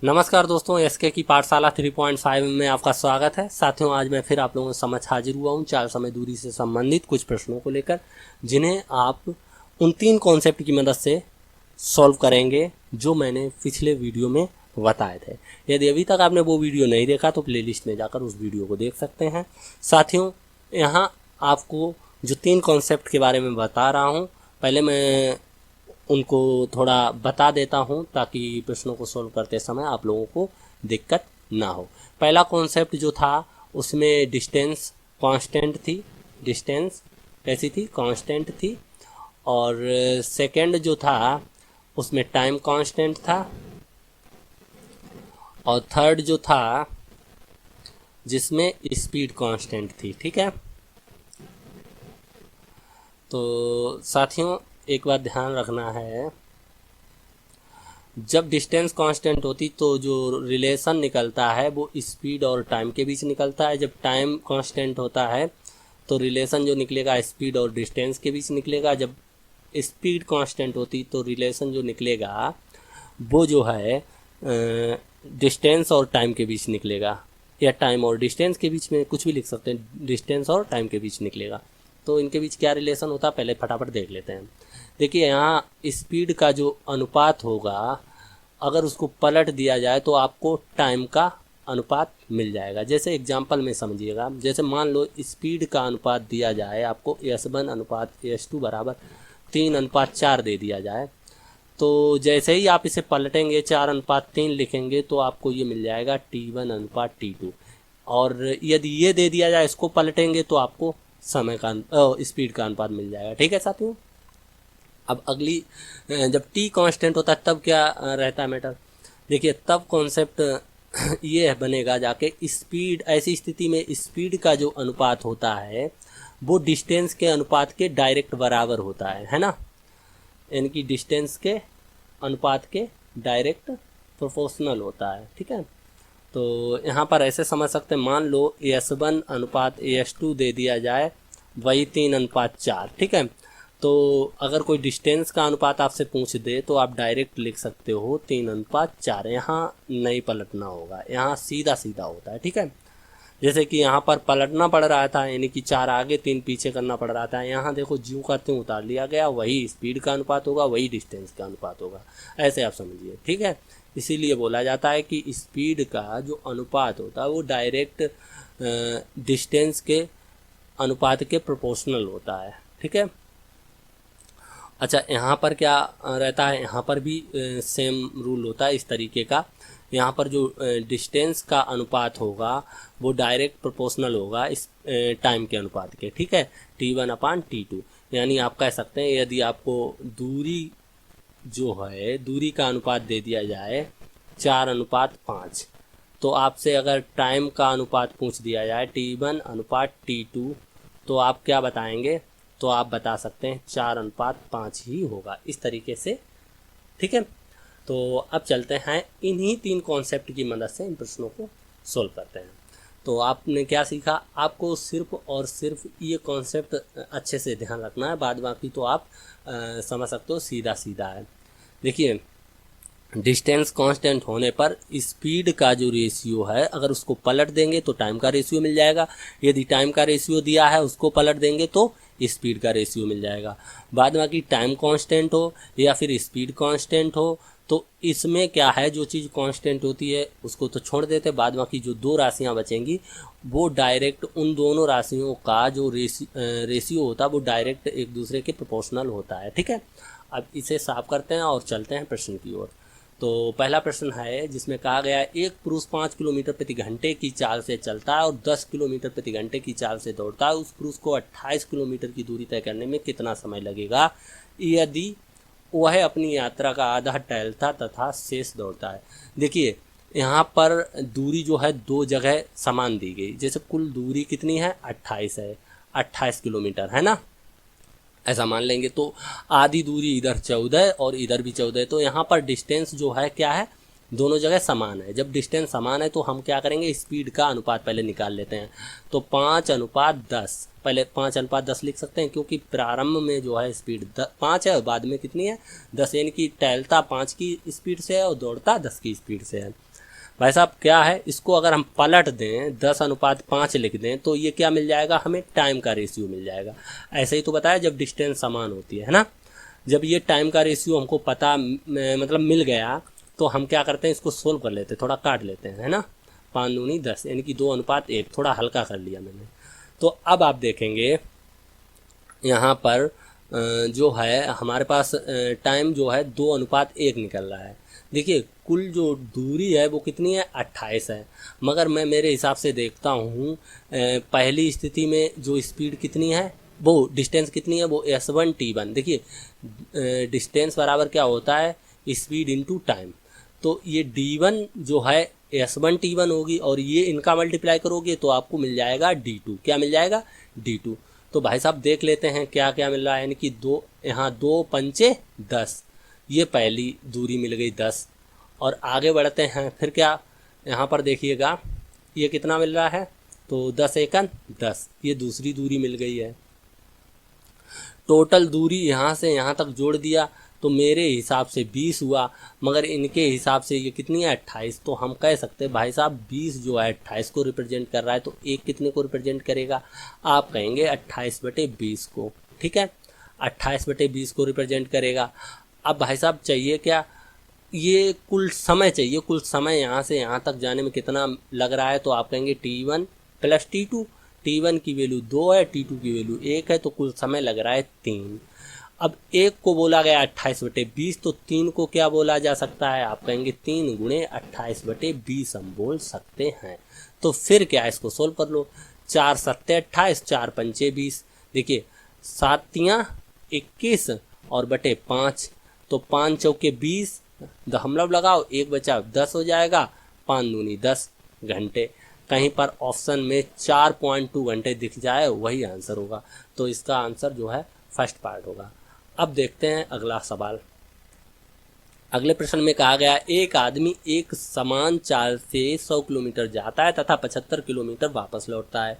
नमस्कार दोस्तों, एसके की पाठशाला 3.5 में आपका स्वागत है। साथियों, आज मैं फिर आप लोगों के समक्ष हाजिर हुआ हूँ चाल समय दूरी से संबंधित कुछ प्रश्नों को लेकर, जिन्हें आप उन 3 कॉन्सेप्ट की मदद से सॉल्व करेंगे जो मैंने पिछले वीडियो में बताए थे। यदि अभी तक आपने वो वीडियो नहीं देखा तो प्लेलिस्ट में जाकर उस वीडियो को देख सकते हैं। साथियों, यहाँ आपको जो 3 कॉन्सेप्ट के बारे में बता रहा हूँ, पहले मैं उनको थोड़ा बता देता हूं ताकि प्रश्नों को सॉल्व करते समय आप लोगों को दिक्कत ना हो। पहला कॉन्सेप्ट जो था उसमें डिस्टेंस कांस्टेंट थी, डिस्टेंस कैसी थी, कांस्टेंट थी। और सेकंड जो था उसमें टाइम कांस्टेंट था। और थर्ड जो था जिसमें स्पीड कांस्टेंट थी। ठीक है, तो साथियों एक बात ध्यान रखना है, जब डिस्टेंस कांस्टेंट होती तो जो रिलेशन निकलता है वो स्पीड और टाइम के बीच निकलता है। जब टाइम कांस्टेंट होता है तो रिलेशन जो निकलेगा स्पीड और डिस्टेंस के बीच निकलेगा। जब स्पीड कांस्टेंट होती तो रिलेशन जो निकलेगा वो जो है डिस्टेंस और टाइम के बीच निकलेगा, या टाइम और डिस्टेंस के बीच में, कुछ भी लिख सकते हैं, डिस्टेंस और टाइम के बीच निकलेगा। तो इनके बीच क्या रिलेशन होता है पहले फटाफट देख लेते हैं। देखिए, यहाँ स्पीड का जो अनुपात होगा अगर उसको पलट दिया जाए तो आपको टाइम का अनुपात मिल जाएगा। जैसे एग्जांपल में समझिएगा, जैसे मान लो स्पीड का अनुपात दिया जाए आपको S1 अनुपात S2 बराबर 3:4 दे दिया जाए, तो जैसे ही आप इसे पलटेंगे 4:3 लिखेंगे तो आपको ये मिल जाएगा T1 अनुपात T2। और यदि ये दे दिया जाए, इसको पलटेंगे तो आपको समय का स्पीड का अनुपात मिल जाएगा। ठीक है साथियों, अब अगली जब टी कांस्टेंट होता है तब क्या रहता है मैटर। देखिए, तब कॉन्सेप्ट ये बनेगा जाके, स्पीड, ऐसी स्थिति में स्पीड का जो अनुपात होता है वो डिस्टेंस के अनुपात के डायरेक्ट बराबर होता है ना, यानी कि डिस्टेंस के अनुपात के डायरेक्ट प्रोपोर्शनल होता है। ठीक है, तो यहाँ पर ऐसे समझ सकते हैं, मान लो S1 अनुपात S2 दे दिया जाए, वही 3:4। ठीक है, तो अगर कोई डिस्टेंस का अनुपात आपसे पूछ दे तो आप डायरेक्ट लिख सकते हो 3:4। यहाँ नहीं पलटना होगा, यहाँ सीधा सीधा होता है। ठीक है, जैसे कि यहाँ पर पलटना पड़ रहा था, यानी कि 4 आगे 3 पीछे करना पड़ रहा था, यहाँ देखो ज्यों का त्यों उतार लिया गया, वही स्पीड का अनुपात होगा, वही डिस्टेंस का अनुपात होगा। ऐसे आप समझिए। ठीक है, इसीलिए बोला जाता है कि स्पीड का जो अनुपात होता है वो डायरेक्ट डिस्टेंस के अनुपात के प्रोपोर्शनल होता है। ठीक है, अच्छा, यहाँ पर क्या रहता है, यहाँ पर भी सेम रूल होता है इस तरीके का। यहाँ पर जो डिस्टेंस का अनुपात होगा वो डायरेक्ट प्रोपोर्शनल होगा इस टाइम के अनुपात के। ठीक है, T1/T2, यानी आप कह सकते हैं यदि आपको दूरी जो है, दूरी का अनुपात दे दिया जाए 4:5, तो आपसे अगर टाइम का अनुपात पूछ दिया जाए T1/T2, तो आप क्या बताएंगे, तो आप बता सकते हैं 4:5 ही होगा, इस तरीके से। ठीक है, तो अब चलते हैं इन्हीं 3 कॉन्सेप्ट की मदद से इन प्रश्नों को सोल्व करते हैं। तो आपने क्या सीखा, आपको सिर्फ और सिर्फ ये कॉन्सेप्ट अच्छे से ध्यान रखना है, बाद बाकी तो आप समझ सकते हो, सीधा सीधा है। देखिए, डिस्टेंस कांस्टेंट होने पर स्पीड का जो रेशियो है अगर उसको पलट देंगे तो टाइम का रेशियो मिल जाएगा। यदि टाइम का रेशियो दिया है उसको पलट देंगे तो स्पीड का रेशियो मिल जाएगा। बाद बाकी टाइम कांस्टेंट हो या फिर स्पीड कांस्टेंट हो, तो इसमें क्या है, जो चीज़ कांस्टेंट होती है उसको तो छोड़ देते, बाद बाकी जो 2 राशियां बचेंगी वो डायरेक्ट उन दोनों राशियों का जो रेशियो होता है वो डायरेक्ट एक दूसरे के प्रोपोर्शनल होता है। ठीक है, अब इसे साफ करते हैं और चलते हैं प्रश्न की ओर। तो पहला प्रश्न है जिसमें कहा गया है, एक पुरुष 5 किलोमीटर प्रति घंटे की चाल से चलता है और 10 किलोमीटर प्रति घंटे की चाल से दौड़ता है। उस पुरुष को 28 किलोमीटर की दूरी तय करने में कितना समय लगेगा यदि वह अपनी यात्रा का आधा टहलता तथा शेष दौड़ता है। देखिए, यहाँ पर दूरी जो है 2 जगह समान दी गई, जैसे कुल दूरी कितनी है, 28 है, 28 किलोमीटर है ना, ऐसा मान लेंगे। तो आधी दूरी इधर 14 और इधर भी 14, तो यहाँ पर डिस्टेंस जो है क्या है, दोनों जगह समान है। जब डिस्टेंस समान है तो हम क्या करेंगे, स्पीड का अनुपात पहले निकाल लेते हैं। तो 5:10, पहले 5:10 लिख सकते हैं, क्योंकि प्रारंभ में जो है स्पीड 5 है और बाद में कितनी है, 10, यानी कि टहलता 5 की स्पीड से है और दौड़ता 10 की स्पीड से है। भाई साहब क्या है, इसको अगर हम पलट दें 10:5 लिख दें तो ये क्या मिल जाएगा, हमें टाइम का रेशियो मिल जाएगा। ऐसे ही तो बताया जब डिस्टेंस समान होती है ना। जब ये टाइम का रेशियो हमको पता मतलब मिल गया तो हम क्या करते हैं, इसको सोल्व कर लेते हैं, थोड़ा काट लेते हैं, है ना। 5 दूनी 10 यानी कि 2:1, थोड़ा हल्का कर लिया मैंने। तो अब आप देखेंगे यहाँ पर जो है हमारे पास टाइम जो है 2:1 निकल रहा है। देखिए कुल जो दूरी है वो कितनी है, 28 है। मगर मैं मेरे हिसाब से देखता हूँ पहली स्थिति में जो स्पीड कितनी है, वो डिस्टेंस कितनी है, वो S1T1। देखिए डिस्टेंस बराबर क्या होता है, स्पीड इनटू टाइम। तो ये D1 जो है S1T1 होगी और ये इनका मल्टीप्लाई करोगे तो आपको मिल जाएगा D2। क्या मिल जाएगा, D2। तो भाई साहब देख लेते हैं क्या क्या मिल रहा है, यानी कि यहाँ 2×5 = 10, ये पहली दूरी मिल गई 10। और आगे बढ़ते हैं, फिर क्या यहाँ पर देखिएगा ये कितना मिल रहा है, तो 10×1 = 10, ये दूसरी दूरी मिल गई है। टोटल दूरी यहाँ से यहाँ तक जोड़ दिया तो मेरे हिसाब से 20 हुआ, मगर इनके हिसाब से ये कितनी है, 28। तो हम कह सकते हैं भाई साहब 20 जो है 28 को रिप्रेजेंट कर रहा है, तो एक कितने को रिप्रेजेंट करेगा, आप कहेंगे 28/20 को। ठीक है, 28/20 को रिप्रेजेंट करेगा। अब भाई साहब चाहिए क्या, ये कुल समय चाहिए, कुल समय यहाँ से यहाँ तक जाने में कितना लग रहा है, तो आप कहेंगे T1 + T2। T1 की वैल्यू 2 है, T2 की वैल्यू 1 है, तो कुल समय लग रहा है 3। अब 1 को बोला गया 28/20, तो 3 को क्या बोला जा सकता है, आप कहेंगे 3 × 28/20 हम बोल सकते हैं। तो फिर क्या है, इसको सोल्व कर लो। 4 × 7 = 28, 4 × 5 = 20। देखिए 7 × 21 और बटे 5, तो 5 × 4 = 20, दशमलव लगाओ, 1 बचा 10 हो जाएगा, 5 दूनी 10 घंटे। कहीं पर ऑप्शन में 4.2 घंटे दिख जाए वही आंसर होगा, तो इसका आंसर जो है फर्स्ट पार्ट होगा। अब देखते हैं अगला सवाल। अगले प्रश्न में कहा गया, एक आदमी एक समान चाल से 100 किलोमीटर जाता है तथा 75 किलोमीटर वापस लौटता है।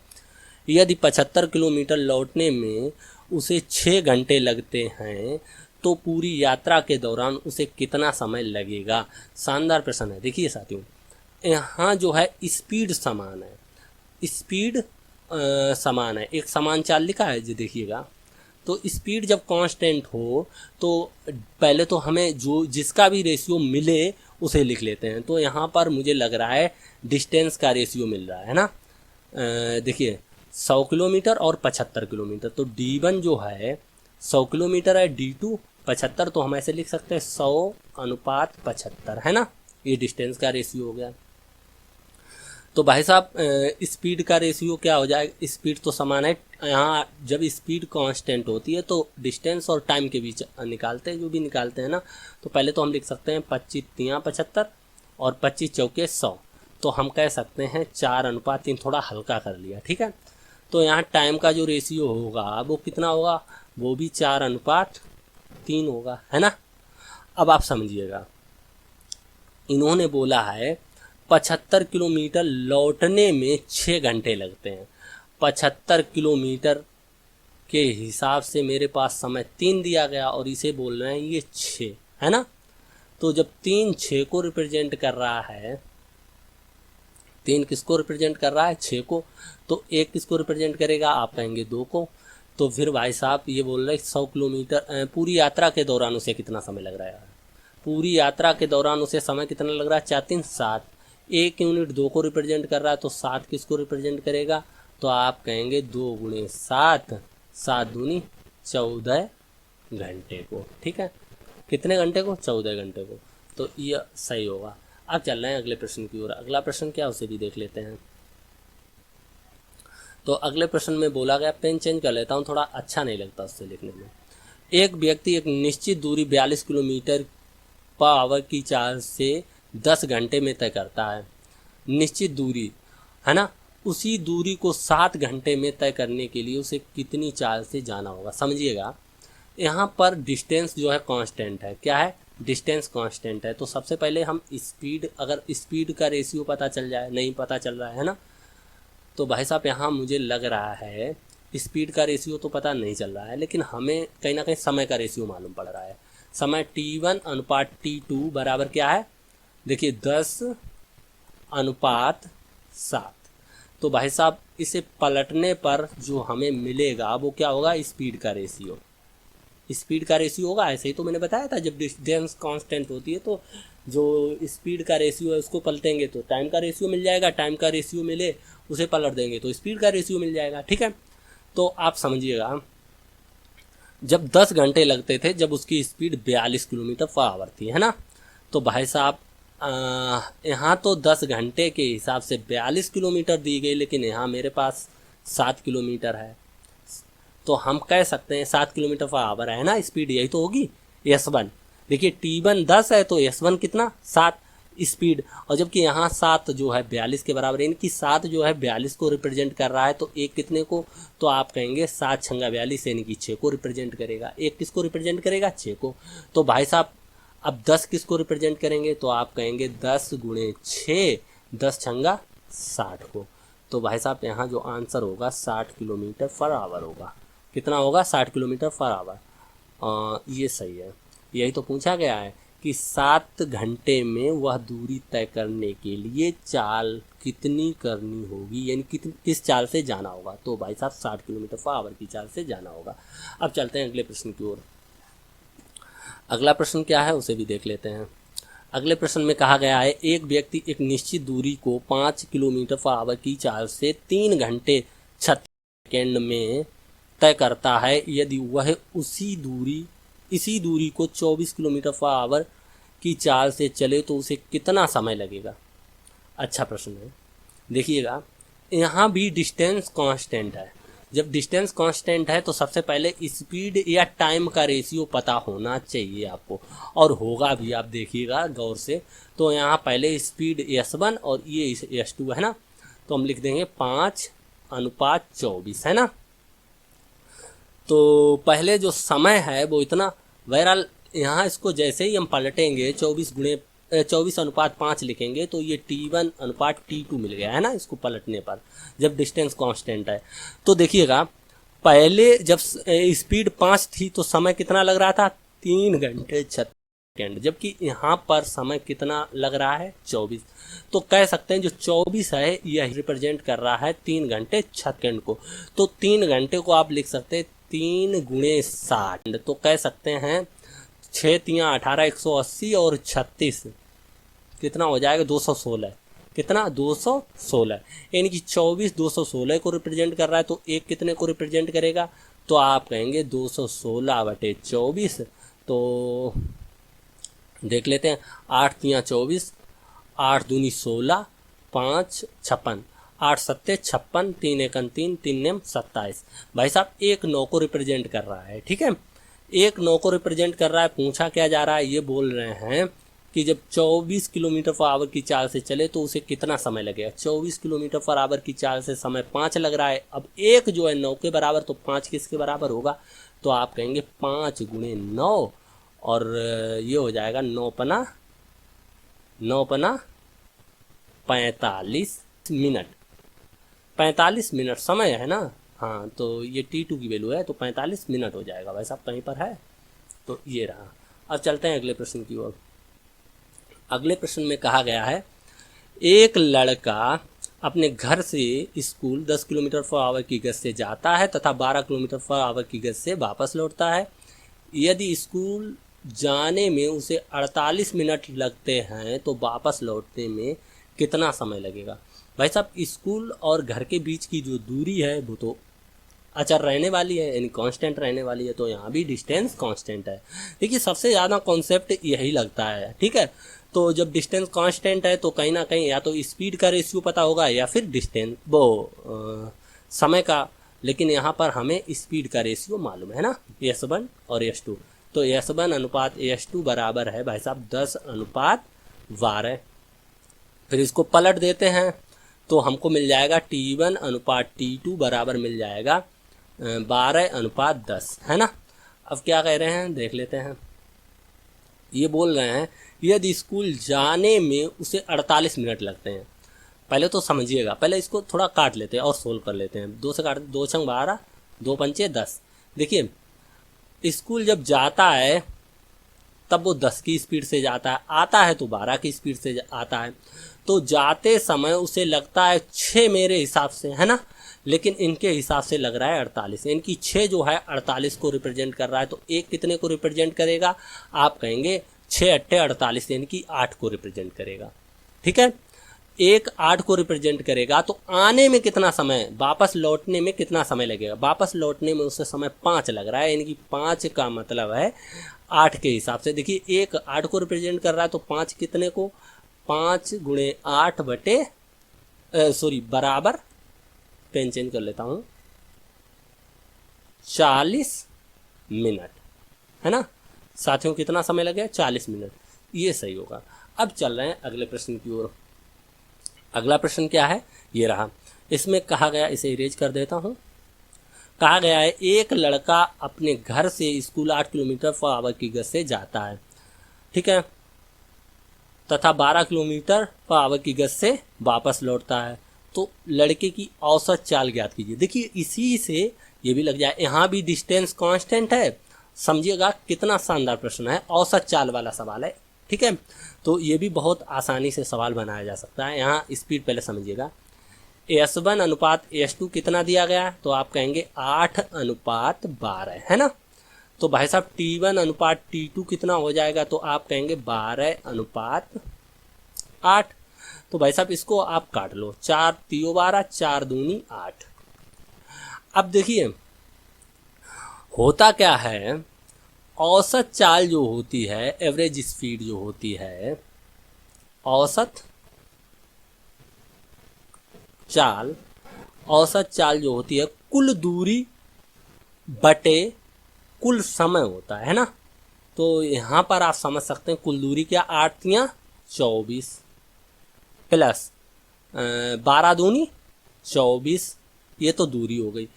यदि 75 किलोमीटर लौटने में उसे 6 घंटे लगते हैं तो पूरी यात्रा के दौरान उसे कितना समय लगेगा। शानदार प्रश्न है। देखिए साथियों, यहाँ जो है स्पीड समान है, स्पीड समान है, एक समान चाल लिखा है जी, देखिएगा। तो स्पीड जब कांस्टेंट हो तो पहले तो हमें जो जिसका भी रेशियो मिले उसे लिख लेते हैं। तो यहाँ पर मुझे लग रहा है डिस्टेंस का रेशियो मिल रहा है ना। देखिए 100 किलोमीटर और 75 किलोमीटर, तो D1 जो है 100 किलोमीटर है, D2 75, तो हम ऐसे लिख सकते हैं 100:75, है ना। ये डिस्टेंस का रेशियो हो गया। तो भाई साहब स्पीड का रेशियो क्या हो जाएगा, स्पीड तो समान है। यहाँ जब स्पीड कांस्टेंट होती है तो डिस्टेंस और टाइम के बीच निकालते हैं, जो भी निकालते हैं ना, तो पहले तो हम लिख सकते हैं 25 × 75 और 25 × 4 = 100, तो हम कह सकते हैं 4:3, थोड़ा हल्का कर लिया। ठीक है, तो यहाँ टाइम का जो रेशियो होगा वो कितना होगा, वो भी 4:3 होगा, है ना। अब आप समझिएगा, इन्होंने बोला है 75 किलोमीटर लौटने में 6 घंटे लगते हैं। 75 किलोमीटर के हिसाब से मेरे पास समय 3 दिया गया और इसे बोल रहे हैं ये 6, है ना। तो जब 3 6 को रिप्रेजेंट कर रहा है, 3 किसको रिप्रेजेंट कर रहा है, 6 को, तो 1 किसको रिप्रेजेंट करेगा, आप कहेंगे 2 को। तो फिर भाई साहब ये बोल रहे 100 किलोमीटर पूरी यात्रा के दौरान उसे कितना समय लग रहा है, पूरी यात्रा के दौरान उसे समय कितना लग रहा है, 4 × 3 = 7। 1 यूनिट 2 को रिप्रेजेंट कर रहा है, तो 7 किसको रिप्रेजेंट करेगा, तो आप कहेंगे 2 × 7, 7 दूनी 14 घंटे को। ठीक है, कितने घंटे को, 14 घंटे को, तो ये सही होगा। अब चल रहे हैं अगले प्रश्न की ओर। अगला प्रश्न क्या, उसे भी देख लेते हैं। तो अगले प्रश्न में बोला गया, पेन चेंज कर लेता हूँ, थोड़ा अच्छा नहीं लगता उससे लिखने में। एक व्यक्ति एक निश्चित दूरी 42 किलोमीटर/आवर की चाल से 10 घंटे में तय करता है। निश्चित दूरी है ना, उसी दूरी को 7 घंटे में तय करने के लिए उसे कितनी चाल से जाना होगा। समझिएगा, यहाँ पर डिस्टेंस जो है कांस्टेंट है। क्या है, डिस्टेंस कांस्टेंट है। तो सबसे पहले हम स्पीड, अगर स्पीड का रेशियो पता चल जाए, नहीं पता चल रहा है ना, तो भाई साहब यहाँ मुझे लग रहा है स्पीड का रेशियो तो पता नहीं चल रहा है, लेकिन हमें कहीं ना कहीं समय का रेशियो मालूम पड़ रहा है। समय T1 / T2 बराबर क्या है, देखिए 10 अनुपात 7। तो भाई साहब इसे पलटने पर जो हमें मिलेगा वो क्या होगा, स्पीड का रेशियो। स्पीड का रेशियो होगा, ऐसे ही तो मैंने बताया था, जब डिस्टेंस कांस्टेंट होती है तो जो स्पीड का रेशियो है उसको पलटेंगे तो टाइम का रेशियो मिल जाएगा, टाइम का रेशियो मिले उसे पलट देंगे तो स्पीड का रेशियो मिल जाएगा। ठीक है, तो आप समझिएगा, जब 10 घंटे लगते थे जब उसकी स्पीड 42 किलोमीटर पर आवर थी, है ना। तो भाई साहब यहाँ तो 10 घंटे के हिसाब से 42 किलोमीटर दी गई, लेकिन यहाँ मेरे पास 7 किलोमीटर है, तो हम कह सकते हैं 7 किलोमीटर पर आवर है ना स्पीड, यही तो होगी S1। देखिए T1 10 है तो S1 कितना 7 स्पीड, और जबकि यहाँ 7 जो है 42 के बराबर, यानी कि 7 जो है 42 को रिप्रेजेंट कर रहा है, तो एक कितने को, तो आप कहेंगे 7 छंगा 42 यानी कि 6 को रिप्रेजेंट करेगा। एक किसको रिप्रेजेंट करेगा, 6 को। तो भाई साहब अब 10 किसको रिप्रेजेंट करेंगे, तो आप कहेंगे 10 गुणे 6, 10 छंगा 60 को। तो भाई साहब यहाँ जो आंसर होगा 60 किलोमीटर पर आवर होगा। कितना होगा, 60 किलोमीटर पर आवर। ये सही है, यही तो पूछा गया है कि 7 घंटे में वह दूरी तय करने के लिए चाल कितनी करनी होगी, यानी किस चाल से जाना होगा। तो भाई साहब 60 किलोमीटर पर आवर की चाल से जाना होगा। अब चलते हैं अगले प्रश्न की ओर। अगला प्रश्न क्या है उसे भी देख लेते हैं। अगले प्रश्न में कहा गया है, एक व्यक्ति एक निश्चित दूरी को 5 किलोमीटर पर आवर की चाल से 3 घंटे 36 सेकेंड में तय करता है। यदि वह इसी दूरी को 24 किलोमीटर पर आवर की चाल से चले तो उसे कितना समय लगेगा। अच्छा प्रश्न है। देखिएगा, यहाँ भी डिस्टेंस कांस्टेंट है। जब डिस्टेंस कांस्टेंट है तो सबसे पहले स्पीड या टाइम का रेशियो पता होना चाहिए आपको, और होगा भी, आप देखिएगा गौर से। तो यहाँ पहले स्पीड S1 और ये S2 है ना, तो हम लिख देंगे 5:24 है ना। तो पहले जो समय है वो इतना, बहरहाल यहाँ इसको जैसे ही हम पलटेंगे 24:5 लिखेंगे तो ये T1:T2 मिल गया है ना, इसको पलटने पर जब डिस्टेंस कांस्टेंट है। तो देखिएगा, पहले जब स्पीड 5 थी तो समय कितना लग रहा था, 3 घंटे 36 सेकेंड, जबकि यहाँ पर समय कितना लग रहा है, 24। तो कह सकते हैं जो 24 है यह रिप्रेजेंट कर रहा है 3 घंटे 6 सेकेंड को। तो 3 घंटे को आप लिख सकते हैं 3 गुणे 60, तो कह सकते हैं 6 3 18 180 और 36 कितना हो जाएगा, 216। कितना, 216, यानी कि 24 216 को रिप्रेजेंट कर रहा है, तो एक कितने को रिप्रेजेंट करेगा, तो आप कहेंगे 216/24। तो देख लेते हैं, 8 3 24, 8 दूनी 16, 5 56, 8 7 56, 3 1 3, 3 9 27। भाई साहब 1 9 को रिप्रेजेंट कर रहा है। ठीक है, 1 9 को रिप्रेजेंट कर रहा है। पूछा क्या जा रहा है, ये बोल रहे हैं कि जब 24 किलोमीटर पर आवर की चाल से चले तो उसे कितना समय लगेगा। 24 किलोमीटर पर आवर की चाल से समय 5 लग रहा है। अब 1 जो है 9 के बराबर, तो 5 किसके बराबर होगा, तो आप कहेंगे 5 गुणे 9, और ये हो जाएगा 9 पना 45 मिनट। 45 मिनट समय है ना, हाँ, तो ये T2 की वैल्यू है, तो 45 मिनट हो जाएगा। भाई साहब कहीं पर है, तो ये रहा। अब चलते हैं अगले प्रश्न की ओर। अगले प्रश्न में कहा गया है, एक लड़का अपने घर से स्कूल 10 किलोमीटर पर आवर की गति से जाता है तथा 12 किलोमीटर पर आवर की गति से वापस लौटता है। यदि स्कूल जाने में उसे 48 मिनट लगते हैं तो वापस लौटने में कितना समय लगेगा। भाई साहब स्कूल और घर के बीच की जो दूरी है वो तो अचर रहने वाली है, यानी कांस्टेंट रहने वाली है, तो यहाँ भी डिस्टेंस कांस्टेंट है। देखिए सबसे ज़्यादा कॉन्सेप्ट यही लगता है। ठीक है, तो जब डिस्टेंस कांस्टेंट है तो कहीं ना कहीं या तो स्पीड का रेशियो पता होगा या फिर डिस्टेंस समय का, लेकिन यहाँ पर हमें स्पीड का रेशियो मालूम है ना, S1 और S2। तो S1:S2 बराबर है भाई साहब 10:12। फिर इसको पलट देते हैं तो हमको मिल जाएगा T1:T2 बराबर मिल जाएगा 12:10, है ना। अब क्या कह रहे हैं देख लेते हैं। ये बोल रहे हैं यदि स्कूल जाने में उसे 48 मिनट लगते हैं। पहले तो समझिएगा, पहले इसको थोड़ा काट लेते हैं और सोल्व कर लेते हैं। 2 से काट, 2 छंग 12, 2 पंचे 10। देखिए स्कूल जब जाता है तब वो 10 की स्पीड से जाता है, आता है तो 12 की स्पीड से आता है। तो जाते समय उसे लगता है 6 मेरे हिसाब से, है ना, लेकिन इनके हिसाब से लग रहा है 48। इनकी 6 जो है 48 को रिप्रेजेंट कर रहा है, तो एक कितने को रिप्रेजेंट करेगा? आप कहेंगे 6 अट्ठे 48, यानी कि 8 को रिप्रेजेंट करेगा। ठीक है, एक 8 को रिप्रेजेंट करेगा। तो आने में कितना समय, वापस लौटने में कितना समय लगेगा? वापस लौटने में उससे समय 5 लग रहा है, यानी कि 5 का मतलब है 8 के हिसाब से। देखिए एक 8 को रिप्रेजेंट कर रहा है, तो 5 कितने को, 5 गुणे 8 बटे बराबर, पेन चेंज कर लेता हूँ, 40 मिनट, है ना साथियों, कितना समय लगेगा? 40 मिनट, ये सही होगा। अब चल रहे हैं अगले प्रश्न की ओर। अगला प्रश्न क्या है? ये रहा। इसमें कहा गया, इसे इरेज कर देता हूँ। कहा गया है एक लड़का अपने घर से स्कूल 8 किलोमीटर पर आवर की गति से जाता है, ठीक है, तथा 12 किलोमीटर पर आवर की गति से वापस लौटता है। तो लड़के की औसत चाल ज्ञात कीजिए। देखिए इसी से ये भी लग जाए, यहाँ भी डिस्टेंस कांस्टेंट है। समझिएगा कितना शानदार प्रश्न है, औसत चाल वाला सवाल है। ठीक है, तो ये भी बहुत आसानी से सवाल बनाया जा सकता है। यहाँ स्पीड पहले समझिएगा। S1 अनुपात S2 कितना दिया गया है? तो आप कहेंगे 8:12, है ना। तो भाई साहब T1 अनुपात T2 कितना हो जाएगा? तो आप कहेंगे 12:8। तो भाई साहब इसको आप काट लो, 4 3 12, 4 दूनी 8। अब देखिए होता क्या है, औसत चाल जो होती है, एवरेज स्पीड जो होती है, औसत चाल जो होती है कुल दूरी बटे कुल समय होता है ना। तो यहाँ पर आप समझ सकते हैं कुल दूरी क्या, 8 या 24 प्लस 12 दूनी 24, ये तो दूरी हो गई।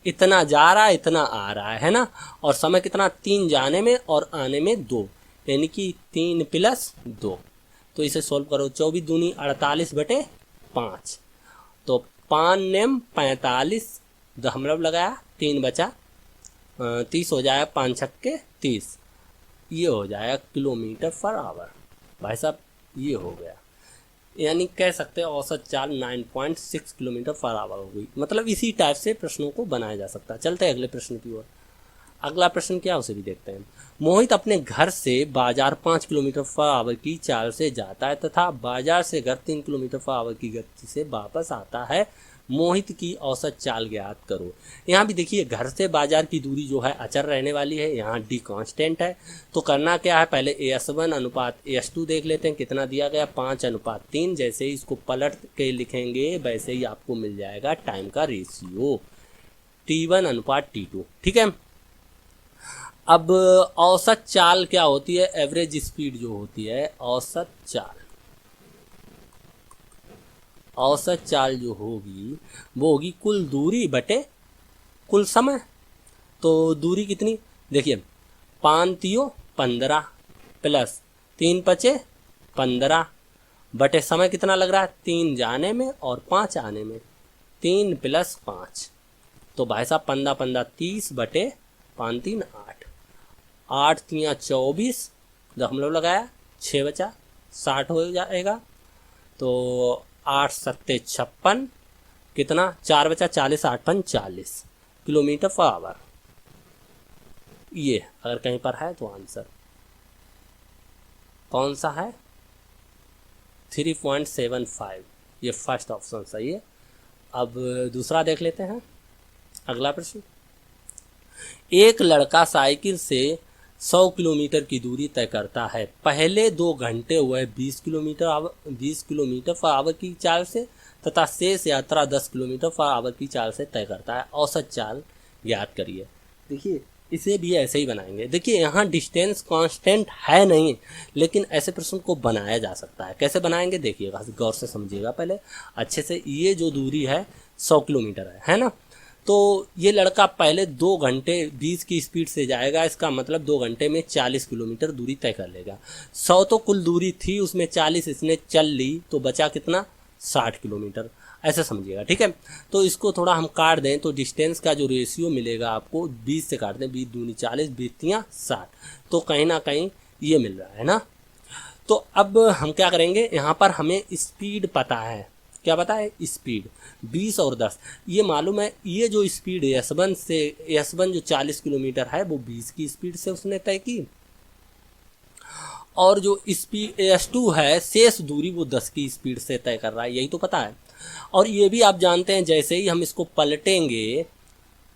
इतना जा रहा है इतना आ रहा है ना, और समय कितना, 3 जाने में और आने में 2, यानी कि 3 + 2। तो इसे सोल्व करो, 24 दूनी 48 बटे 5। तो 5 नेम 45, दशमलव लगाया, 3 बचा, 30 हो जाएगा, 5 छक्के 30, ये हो जाएगा किलोमीटर पर आवर। भाई साहब ये हो गया, यानी कह सकते हैं औसत चाल 9.6 किलोमीटर पर आवर हो गई। मतलब इसी टाइप से प्रश्नों को बनाया जा सकता है। चलते हैं अगले प्रश्न की ओर। अगला प्रश्न क्या, उसे भी देखते हैं। मोहित अपने घर से बाजार 5 किलोमीटर पर आवर की चाल से जाता है तथा बाजार से घर 3 किलोमीटर पर आवर की गति से वापस आता है। मोहित की औसत चाल ज्ञात करो। यहाँ भी देखिए घर से बाजार की दूरी जो है अचर रहने वाली है, यहाँ डी कांस्टेंट है। तो करना क्या है, पहले S1 अनुपात S2 देख लेते हैं कितना दिया गया, 5:3। जैसे ही इसको पलट के लिखेंगे वैसे ही आपको मिल जाएगा टाइम का रेशियो, T1 अनुपात T2। ठीक है, अब औसत चाल क्या होती है, एवरेज स्पीड जो होती है, औसत चाल जो होगी वो होगी कुल दूरी बटे कुल समय। तो दूरी कितनी, देखिए 5 3 15 प्लस 3 5 15 बटे समय कितना लग रहा है, 3 जाने में और 5 आने में, 3 + 5। तो भाई साहब 15 15 30 बटे 5 3 8, 8 3 24, दशमलव लगाया, 6 बचा, 60 हो जाएगा। तो 8 7 56, कितना, 4 बचा, 40, 8 5 40 किलोमीटर पर आवर। ये अगर कहीं पर है तो आंसर कौन सा है, 3.75, ये फर्स्ट ऑप्शन सही है। अब दूसरा देख लेते हैं। अगला प्रश्न, एक लड़का साइकिल से 100 किलोमीटर की दूरी तय करता है। पहले 2 घंटे वह 20 किलोमीटर पर आवर की चाल से तथा शेष यात्रा 10 किलोमीटर पर आवर की चाल से तय करता है। औसत चाल ज्ञात करिए। देखिए इसे भी ऐसे ही बनाएंगे। देखिए यहाँ डिस्टेंस कांस्टेंट है नहीं, लेकिन ऐसे प्रश्न को बनाया जा सकता है। कैसे बनाएंगे देखिएगा, गौर से समझिएगा पहले अच्छे से। ये जो दूरी है 100 किलोमीटर है ना। तो ये लड़का पहले 2 घंटे 20 की स्पीड से जाएगा, इसका मतलब 2 घंटे में 40 किलोमीटर दूरी तय कर लेगा। 100 तो कुल दूरी थी, उसमें 40 इसने चल ली, तो बचा कितना, 60 किलोमीटर। ऐसे समझिएगा, ठीक है। तो इसको थोड़ा हम काट दें तो डिस्टेंस का जो रेशियो मिलेगा आपको, 20 से काट दें, 20 दूनी 40, 20 तियां 60। तो कहीं ना कहीं ये मिल रहा है ना। तो अब हम क्या करेंगे, यहाँ पर हमें स्पीड पता है, क्या पता है, स्पीड 20 और 10 ये मालूम है। ये जो स्पीड S1 से, S1 जो 40 किलोमीटर है वो 20 की स्पीड से उसने तय की, और जो स्पीड S2 है शेष दूरी वो 10 की स्पीड से तय कर रहा है, यही तो पता है। और ये भी आप जानते हैं, जैसे ही हम इसको पलटेंगे,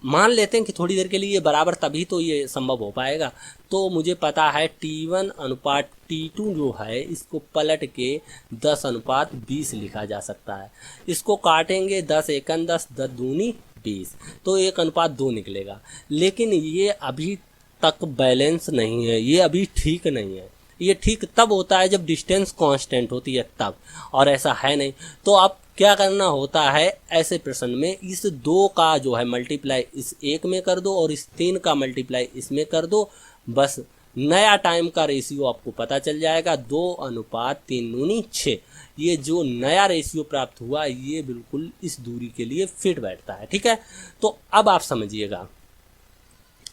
मान लेते हैं कि थोड़ी देर के लिए ये बराबर, तभी तो ये संभव हो पाएगा। तो मुझे पता है T1 अनुपात T2 जो है, इसको पलट के 10 अनुपात 20 लिखा जा सकता है। इसको काटेंगे 10 एकन 10, 10 दूनी 20, तो 1 अनुपात 2 निकलेगा। लेकिन ये अभी तक बैलेंस नहीं है, ये अभी ठीक नहीं है। ये ठीक तब होता है जब डिस्टेंस कांस्टेंट होती है तब, और ऐसा है नहीं। तो आप क्या करना होता है ऐसे प्रश्न में, इस 2 का जो है मल्टीप्लाई इस 1 में कर दो और इस 3 का मल्टीप्लाई इसमें कर दो, बस नया टाइम का रेशियो आपको पता चल जाएगा। 2 अनुपात 3 दूनी 6, ये जो नया रेशियो प्राप्त हुआ ये बिल्कुल इस दूरी के लिए फिट बैठता है। ठीक है, तो अब आप समझिएगा,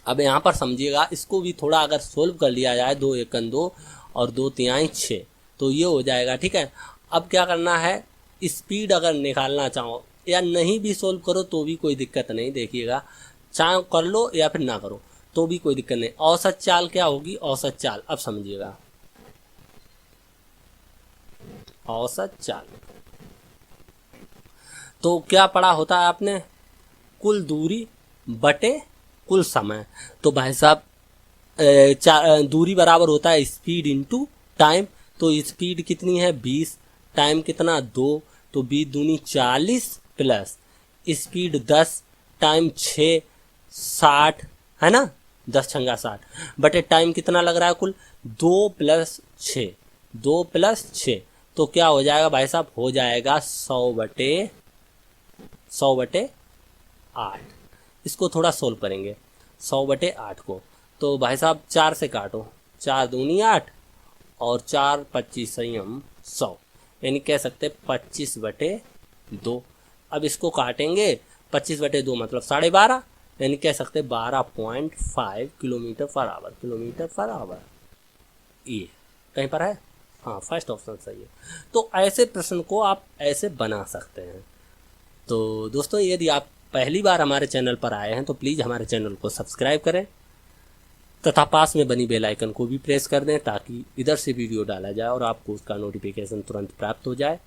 अब यहाँ पर समझिएगा, इसको भी थोड़ा अगर सोल्व कर लिया जाए, 2 एकन 2 और 2 तिहाई 6, तो ये हो जाएगा। ठीक है, अब क्या करना है, स्पीड अगर निकालना चाहो या नहीं भी सोल्व करो तो भी कोई दिक्कत नहीं, देखिएगा, चाहे कर लो या फिर ना करो तो भी कोई दिक्कत नहीं। औसत चाल क्या होगी, औसत चाल, अब समझिएगा, औसत चाल तो क्या पढ़ा होता है आपने, कुल दूरी बटे कुल समय। तो भाई साहब दूरी बराबर होता है स्पीड इंटू टाइम। तो स्पीड कितनी है 20, टाइम कितना 2, तो 20 दूनी 40 प्लस स्पीड 10, टाइम 6, 60 है ना, 10 छंगा 60 बटे टाइम कितना लग रहा है कुल 2 + 6, 2 + 6, तो क्या हो जाएगा भाई साहब, हो जाएगा 100/8। इसको थोड़ा सोल्व करेंगे 100/8 को, तो भाई साहब 4 से काटो, 4 दूनी 8 और 4 25 संयम 100, यानी कह सकते 25/2। अब इसको काटेंगे 25/2 मतलब 12.5, यानी कह सकते 12.5 किलोमीटर/आवर। ये कहीं पर है, हाँ फर्स्ट ऑप्शन सही है। तो ऐसे प्रश्न को आप ऐसे बना सकते हैं। तो दोस्तों, यदि आप पहली बार हमारे चैनल पर आए हैं तो प्लीज़ हमारे चैनल को सब्सक्राइब करें तथा पास में बनी बेल आइकन को भी प्रेस कर दें, ताकि इधर से वीडियो डाला जाए और आपको उसका नोटिफिकेशन तुरंत प्राप्त हो जाए।